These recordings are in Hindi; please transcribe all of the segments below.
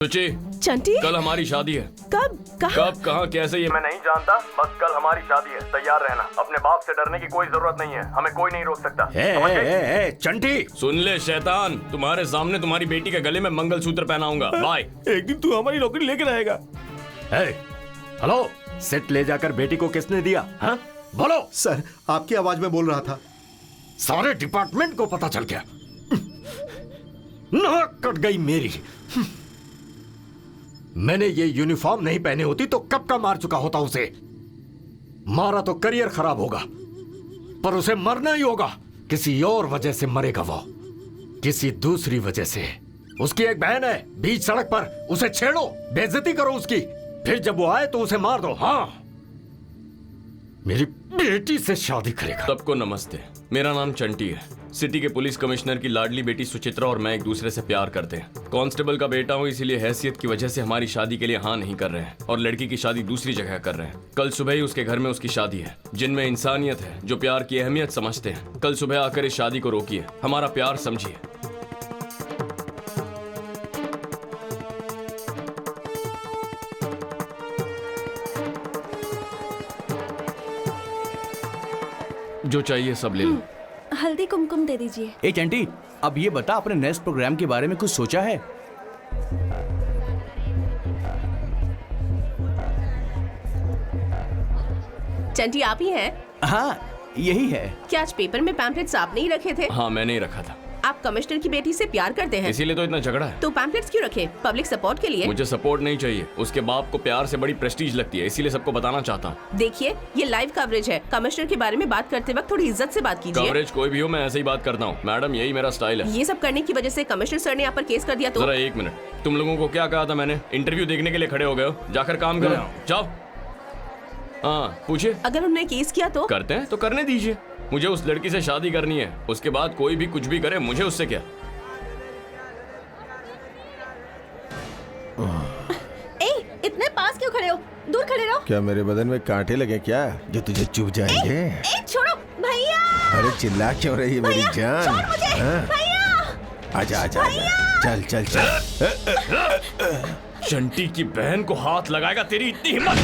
सुची, चंटी, कल हमारी शादी है। कब कहाँ कैसे ये मैं नहीं जानता, बस कल हमारी शादी है। तैयार रहना, अपने बाप से डरने की कोई जरूरत नहीं है, हमें कोई नहीं रोक सकता। चंटी सुन ले शैतान, तुम्हारे सामने तुम्हारी बेटी के गले में मंगलसूत्र पहनाऊंगा। बाय। एक दिन तू हमारी नौकरी लेकर आएगा। हेलो, सेट ले जाकर बेटी को किसने दिया? हाँ बोलो। सर, आपकी आवाज में बोल रहा था। सारे डिपार्टमेंट को पता चल गया। नाक कट गई मेरी। मैंने ये यूनिफॉर्म नहीं पहनी होती तो कब का मार चुका होता उसे। मारा तो करियर खराब होगा, पर उसे मरना ही होगा। किसी और वजह से मरेगा वो, किसी दूसरी वजह से। उसकी एक बहन है बीच सड़क पर, उसे छेड़ो, बेइज्जती करो उसकी, फिर जब वो आए तो उसे मार दो। हाँ, मेरी बेटी से शादी करेगा। सबको नमस्ते, मेरा नाम चंटी है। सिटी के पुलिस कमिश्नर की लाडली बेटी सुचित्रा और मैं एक दूसरे से प्यार करते हैं। कांस्टेबल का बेटा हूँ, इसीलिए हैसियत की वजह से हमारी शादी के लिए हाँ नहीं कर रहे हैं और लड़की की शादी दूसरी जगह कर रहे हैं। कल सुबह ही उसके घर में उसकी शादी है। जिनमें इंसानियत है, जो प्यार की अहमियत समझते हैं, कल सुबह आकर इस शादी को रोकिए, हमारा प्यार समझिए। जो चाहिए सब ले लो। हल्दी कुमकुम दे दीजिए। ए चंटी, अब ये बता, अपने नेक्स्ट प्रोग्राम के बारे में कुछ सोचा है? चंटी आप ही हैं? हाँ, यही है। क्या आज पेपर में पैम्पलेट्स आपने ही रखे थे? हाँ, मैंने ही रखा था। आप कमिश्नर की बेटी से प्यार करते हैं, इसीलिए तो इतना झगड़ा है। तो पैम्पलेट्स क्यों रखे? पब्लिक सपोर्ट के लिए? मुझे सपोर्ट नहीं चाहिए, उसके बाप को प्यार से बड़ी प्रेस्टीज लगती है, इसीलिए सबको बताना चाहता हूँ। देखिए, ये लाइव कवरेज है। कमिश्नर के बारे में बात करते वक्त थोड़ी इज्जत से बात कीजिए। कवरेज कोई भी हो, मैं ऐसे ही बात करता हूँ मैडम, यही मेरा स्टाइल है। ये सब करने की वजह से कमिश्नर सर ने आप पर केस कर दिया तो? जरा एक मिनट, तुम लोगों को क्या कहा था मैंने? इंटरव्यू देखने के लिए खड़े हो गए हो, जाकर काम करो, जाओ। हाँ पूछिए। अगर उन्होंने केस किया तो? करते हैं तो करने दीजिए, मुझे उस लड़की से शादी करनी है। उसके बाद कोई भी कुछ भी करे, मुझे उससे क्या। इतने पास क्यों खड़े हो? दूर खड़े रहो। क्या मेरे बदन में कांटे लगे क्या जो तुझे चुभ जाएंगे? छोड़ो भैया। अरे चिल्ला क्यों रही है मेरी जान? छोड़ मुझे। हाँ? भैया आजा आजा आजा, चल चल चल। चंटी की बहन को हाथ लगाएगा, तेरी इतनी हिम्मत?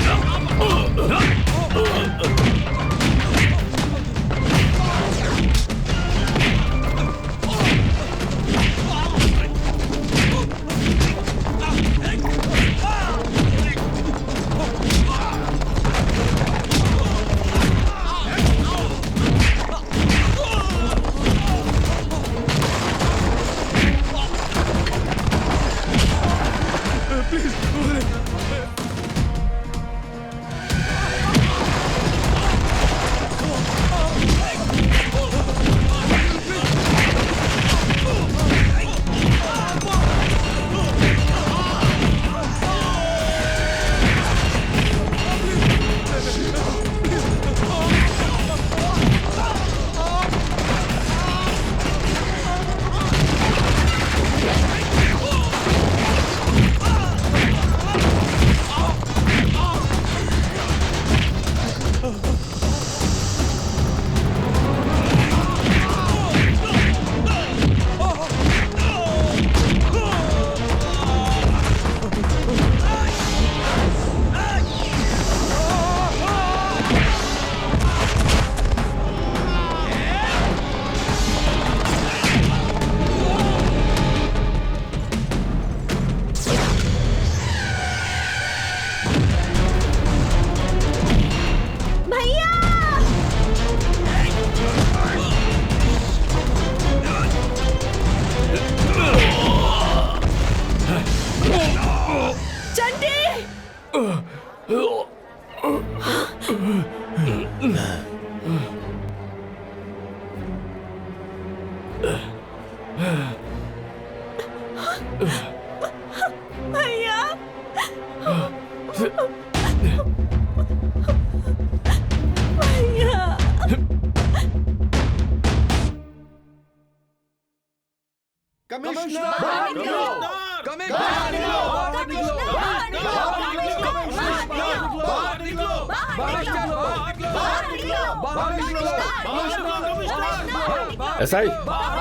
एसआई,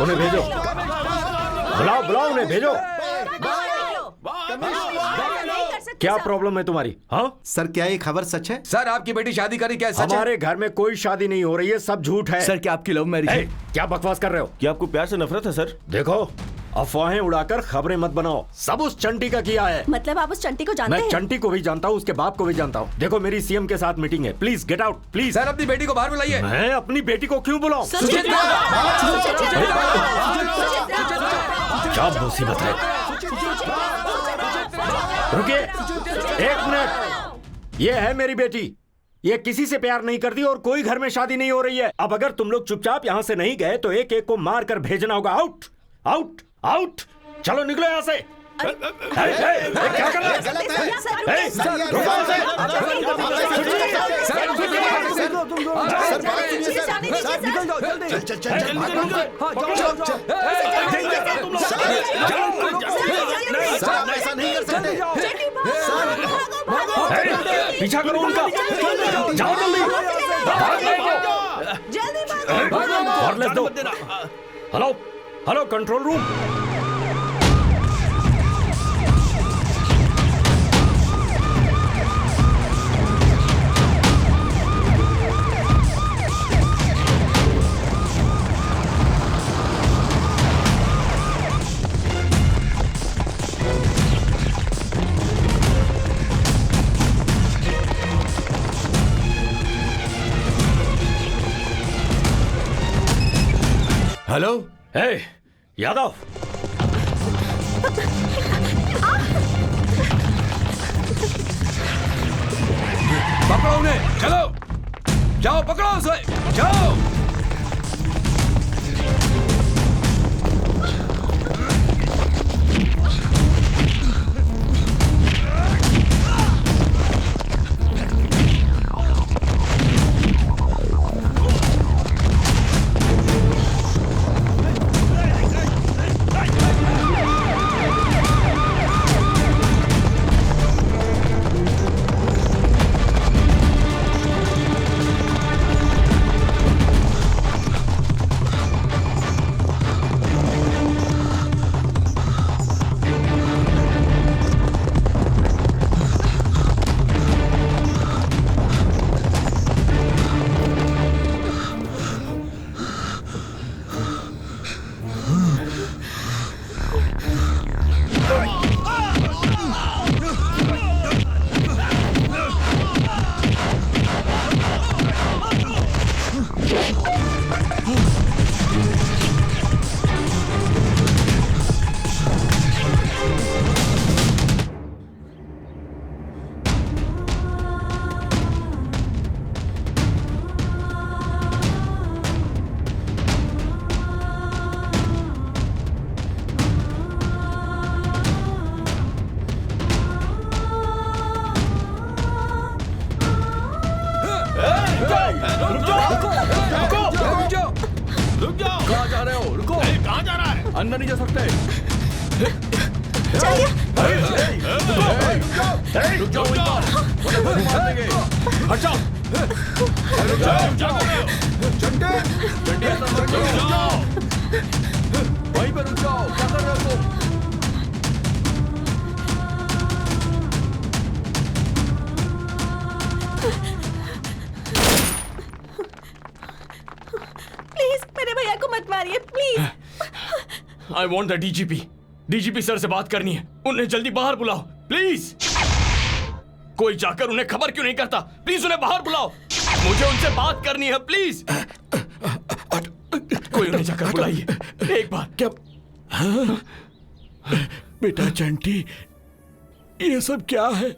उन्हें भेजो। बुलाओ बुलाओ, उन्हें भेजो। नहीं कर सकते क्या सर। प्रॉब्लम है तुम्हारी? हाँ, सर क्या ये खबर सच है? सर आपकी बेटी शादी करी क्या सच है? हमारे घर में कोई शादी नहीं हो रही है, सब झूठ है। सर क्या आपकी लव मैरिज ए, है? क्या बकवास कर रहे हो? क्या आपको प्यार से नफरत है सर? देखो, अफवाहें उड़ाकर खबरें मत बनाओ। सब उस चंटी का किया है। मतलब आप उस चंटी को जानते मैं हैं? चंटी को भी जानता हूँ, उसके बाप को भी जानता हूँ। देखो, मेरी सीएम के साथ मीटिंग है, please get out please. Sir अपनी बेटी को बाहर बुलाइए। मैं अपनी बेटी को क्यों बुलाऊं? सुचित्रा! क्या मुसीबत है? रुकिए, एक मिनट। ये है मेरी बेटी, ये किसी से प्यार नहीं करती और कोई घर में शादी नहीं हो रही है। अब अगर तुम लोग चुपचाप यहाँ से नहीं गए तो एक एक को मार कर भेजना होगा। आउट आउट आउट, चलो निकलो यहाँ से। क्या कर रहा है? रुको उसे। निकल जाओ जल्दी। ऐसा नहीं कर सकते। पीछा करो उनका, जाओ जल्दी। वायरलेस दो। Hello hello, control room. Hello, hey Yadav, पकड़ो उन्हें, चलो जाओ, पकड़ो उसे, जाओ। कहाँ जा रहे हो? रुको। कहाँ जा रहा है? अंदर नहीं जा सकते। रुक जाओ, मार देंगे। हट जाओ। चंडी ऐसा मत करो। वहीं पर रुक जाओ। क्या कर रहे हो तुम? प्लीज मेरे भैया को मत मारिए please. I want the DGP. DGP sir से बात करनी है, उन्हें जल्दी बाहर बुलाओ प्लीज। कोई जाकर उन्हें खबर क्यों नहीं करता? प्लीज उन्हें बाहर बुलाओ, मुझे उनसे बात करनी है प्लीज। कोई उन्हें जाकर बुलाइए एक बार। क्या बेटा चंटी, ये सब क्या है?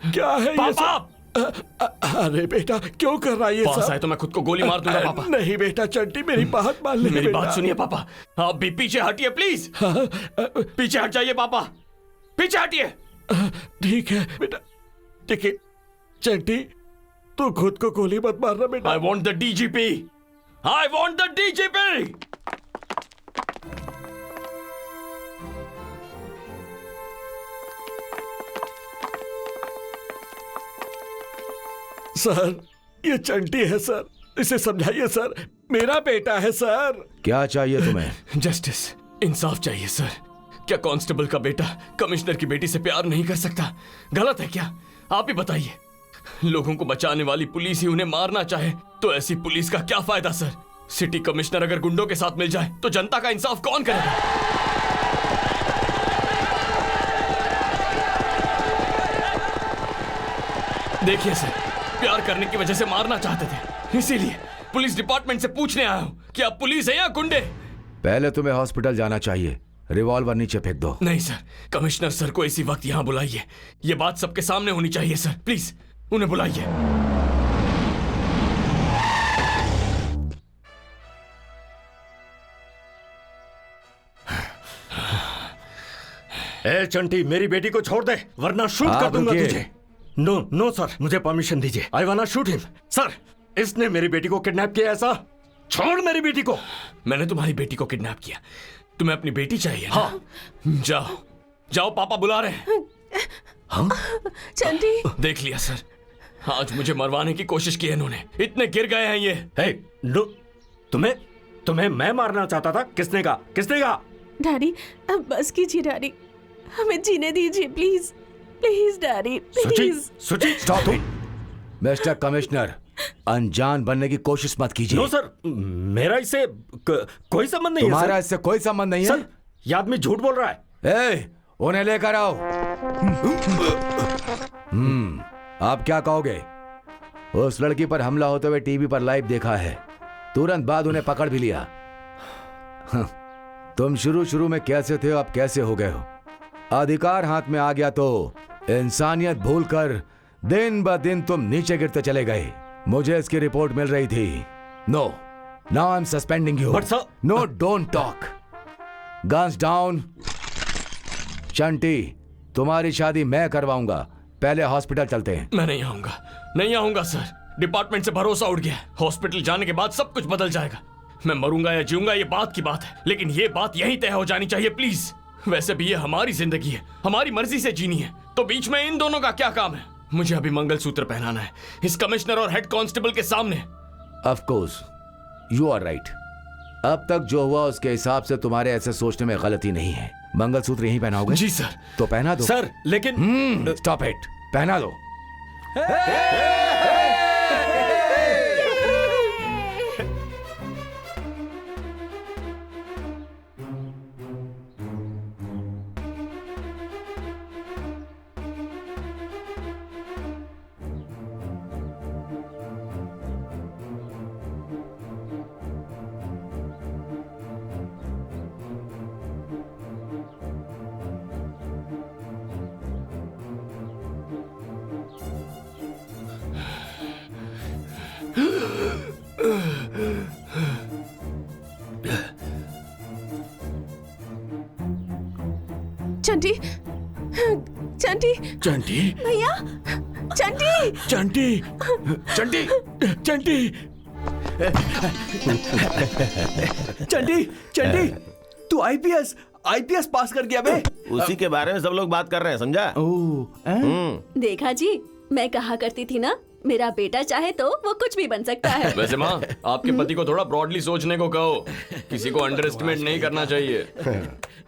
क्या है ये पापा! सब? अरे बेटा क्यों कर रहा है ये पास सब? आए तो मैं खुद को गोली मार दूंगा पापा। नहीं बेटा चंटी, मेरी बात मान ले। मेरी बेटा। बात सुनिए पापा, आप भी पीछे हटिए प्लीज। पीछे हट जाइए पापा, पीछे हटिए। ठीक है बेटा, ठीक है चंटी, तू खुद को गोली मत मारना बेटा। I want the DGP, I want the DGP. Sir ये चंटी है सर, इसे समझाइए सर, मेरा बेटा है सर। क्या चाहिए तुम्हें? जस्टिस, इंसाफ चाहिए सर। क्या कांस्टेबल का बेटा कमिश्नर की बेटी से प्यार नहीं कर सकता? गलत है क्या? आप ही बताइए। लोगों को बचाने वाली पुलिस ही उन्हें मारना चाहे तो ऐसी पुलिस का क्या फायदा सर? सिटी कमिश्नर अगर गुंडों के साथ मिल जाए तो जनता का इंसाफ कौन करेगा? देखिए सर, प्यार करने की वजह से मारना चाहते थे, इसीलिए पुलिस डिपार्टमेंट से पूछने आया हूं कि आप पुलिस है या गुंडे? पहले तुम्हें हॉस्पिटल जाना चाहिए। रिवॉल्वर नीचे फेंक दो। नहीं सर, कमिश्नर सर को इसी वक्त यहाँ बुलाइए। ये बात सबके सामने होनी चाहिए सर, प्लीज उन्हें बुलाइए। ए चंटी, मेरी बेटी को छोड़ दे वरना शूट कर दूंगा रुकिए। तुझे। नो नो सर, मुझे परमिशन दीजिए। आई वाना शूट हिम। सर, इसने मेरी बेटी को किडनैप किया। ऐसा छोड़ मेरी बेटी को। मैंने तुम्हारी बेटी को किडनैप किया। तुम्हें अपनी बेटी चाहिए ना? हाँ। जाओ जाओ, पापा बुला रहे हैं। चंटी, देख लिया सर, आज मुझे मरवाने की कोशिश की है इन्होंने। इतने गिर गए हैं ये। हे नो, तुम्हें मैं मारना चाहता था? किसने कहा? किसने कहा? डैडी अब बस कीजिए डैडी, हमें जीने दीजिए प्लीज प्लीज डैडी सुची, प्लीज। सुची, स्टॉप इट। मिस्टर कमिश्नर, अनजान बनने की कोशिश मत कीजिए। नो सर, मेरा इससे कोई संबंध नहीं है तुम्हारा सर। इससे कोई संबंध नहीं है। सर, ये आदमी झूठ बोल रहा है। ए, उन्हें लेकर आओ। आप क्या कहोगे? उस लड़की पर हमला होते हुए टीवी पर लाइव देखा है, तुरंत बाद उन्हें पकड़ भी लिया। तुम शुरू में कैसे थे, अब कैसे हो गए हो? अधिकार हाथ में आ गया तो इंसानियत भूलकर दिन ब दिन तुम नीचे गिरते चले गए। मुझे इसकी रिपोर्ट मिल रही थी। No, now I am suspending you. But sir- no, don't talk. Guns down. Chanti, तुम्हारी शादी मैं करवाऊंगा। पहले हॉस्पिटल चलते हैं। मैं नहीं आऊंगा, नहीं आऊंगा सर। डिपार्टमेंट से भरोसा उठ गया। हॉस्पिटल जाने के बाद सब कुछ बदल जाएगा। मैं मरूंगा या जीऊंगा ये बात की बात है, लेकिन ये बात यहीं तय हो जानी चाहिए प्लीज। वैसे भी ये हमारी जिंदगी है, हमारी मर्जी से जीनी है, तो बीच में इन दोनों का क्या काम है? मुझे अभी मंगलसूत्र पहनाना है इस कमिश्नर और हेड कांस्टेबल के सामने। Of course, you are right. अब तक जो हुआ उसके हिसाब से तुम्हारे ऐसे सोचने में गलती नहीं है। मंगलसूत्र यहीं पहनाओगे? जी सर। तो पहना दो। सर, लेकिन स्टॉप इट, पहना दो। चंटी, चंटी, चंटी, भैया, चंटी। चंटी, चंटी, चंटी, चंटी, चंटी, तू आईपीएस पास कर गया बे। उसी के बारे में सब लोग बात कर रहे हैं, समझा? देखा जी, मैं कहा करती थी ना, मेरा बेटा चाहे तो वो कुछ भी बन सकता है। वैसे माँ, आपके पति को थोड़ा ब्रॉडली सोचने को कहो। किसी को अंडर एस्टिमेट नहीं करना चाहिए।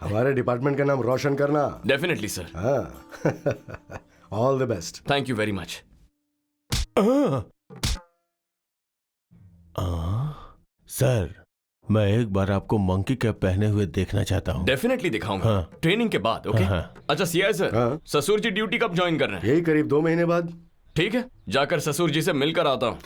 हमारे डिपार्टमेंट का नाम रोशन करना। Definitely sir. हाँ। All the best. Thank you very much. Sir, मैं एक बार आपको मंकी कैप पहने हुए देखना चाहता हूँ। डेफिनेटली दिखाऊंगा। हाँ। ट्रेनिंग के बाद, ओके? हाँ। अच्छा सीआई सर, हाँ। ससुर जी ड्यूटी कब ज्वाइन कर रहे हैं? यही करीब 2 महीने बाद। ठीक है, जाकर ससुर जी से मिलकर आता हूँ।